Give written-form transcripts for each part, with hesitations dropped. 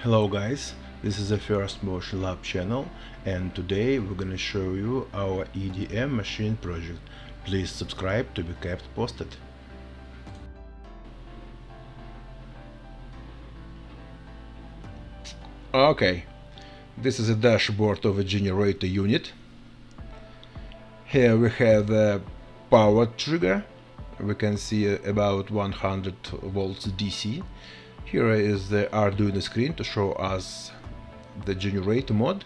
Hello guys, this is the first Motion Lab channel, and today we're gonna show you our EDM machine project. Please subscribe to be kept posted. Okay, this is a dashboard of a generator unit. Here we have the power trigger. We can see about 100 volts DC. Here is the Arduino screen to show us the generator mode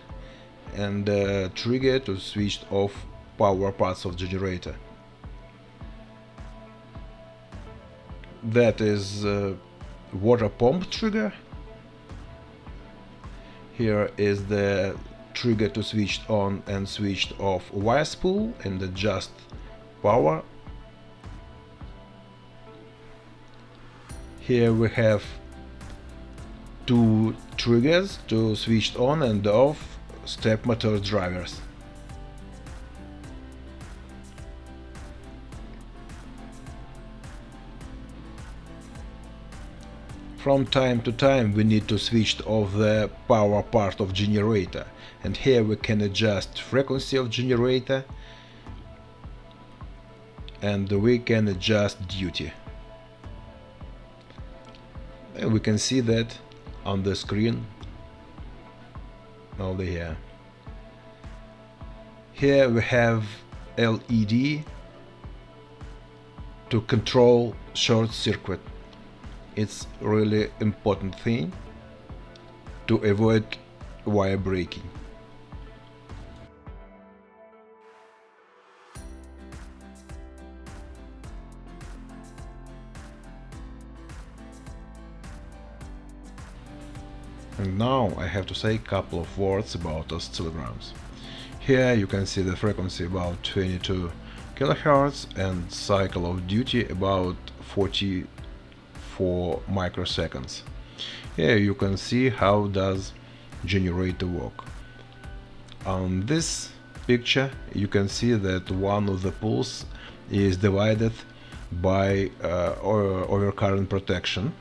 and the trigger to switch off power parts of generator. That is water pump trigger. Here is the trigger to switch on and switch off wire spool and adjust power. Here we have two triggers to switch on and off step motor drivers. From time to time we need to switch off the power part of generator, and here we can adjust frequency of generator and we can adjust duty. And we can see that on the screen over here. Here we have LED to control short circuit. It's really important thing to avoid wire breaking. And now I have to say a couple of words about oscillograms. Here you can see the frequency about 22 kHz and cycle of duty about 44 microseconds. Here you can see how does generator work. On this picture you can see that one of the poles is divided by overcurrent protection.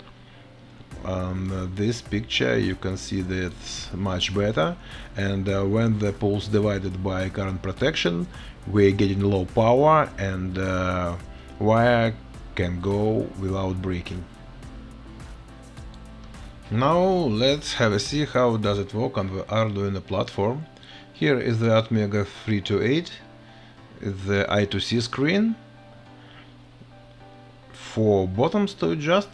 On this picture you can see that much better, and when the poles divided by current protection we're getting low power and wire can go without breaking. Now let's have a see how does it work on the Arduino platform. Here is the Atmega 328, the I2C screen, 4 buttons to adjust,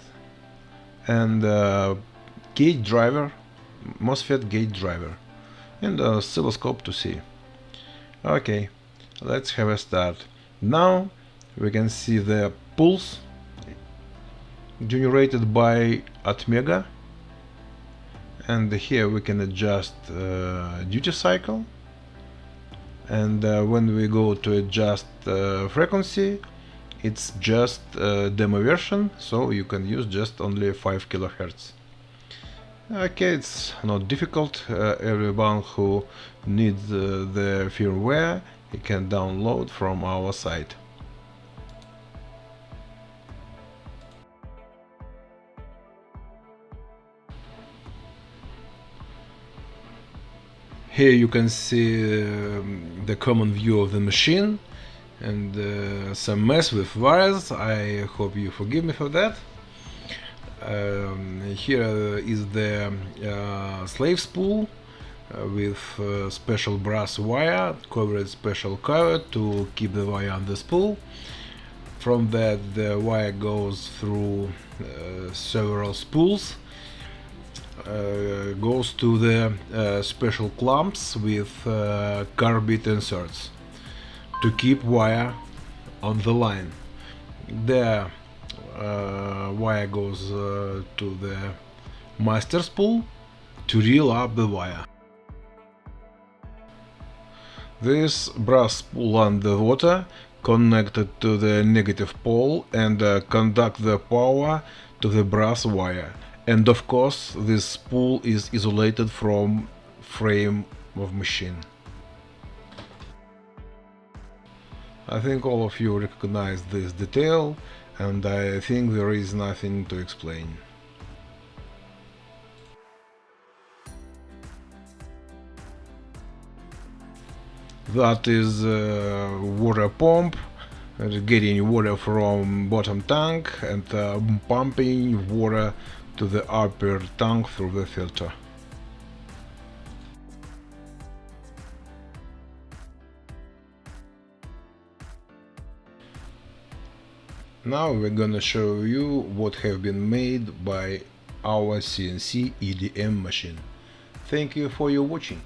and gate driver, MOSFET gate driver, and oscilloscope to see. Okay, let's have a start. Now we can see the pulse generated by Atmega, and here we can adjust duty cycle, and when we go to adjust frequency, it's just a demo version, so you can use just only 5 kHz. Okay, it's not difficult. Everyone who needs the firmware, he can download from our site. Here you can see the common view of the machine and some mess with wires. I hope you forgive me for that. Here is the slave spool with special brass wire covered special cover to keep the wire on the spool. From that the wire goes through several spools, goes to the special clamps with carbide inserts to keep wire on the line. The wire goes to the master spool to reel up the wire. This brass spool underwater connected to the negative pole and conduct the power to the brass wire. And of course this spool is isolated from frame of machine. I think all of you recognize this detail. and I think there is nothing to explain. That is water pump, getting water from bottom tank and pumping water to the upper tank through the filter. Now we're gonna show you what have been made by our CNC EDM machine. Thank you for your watching.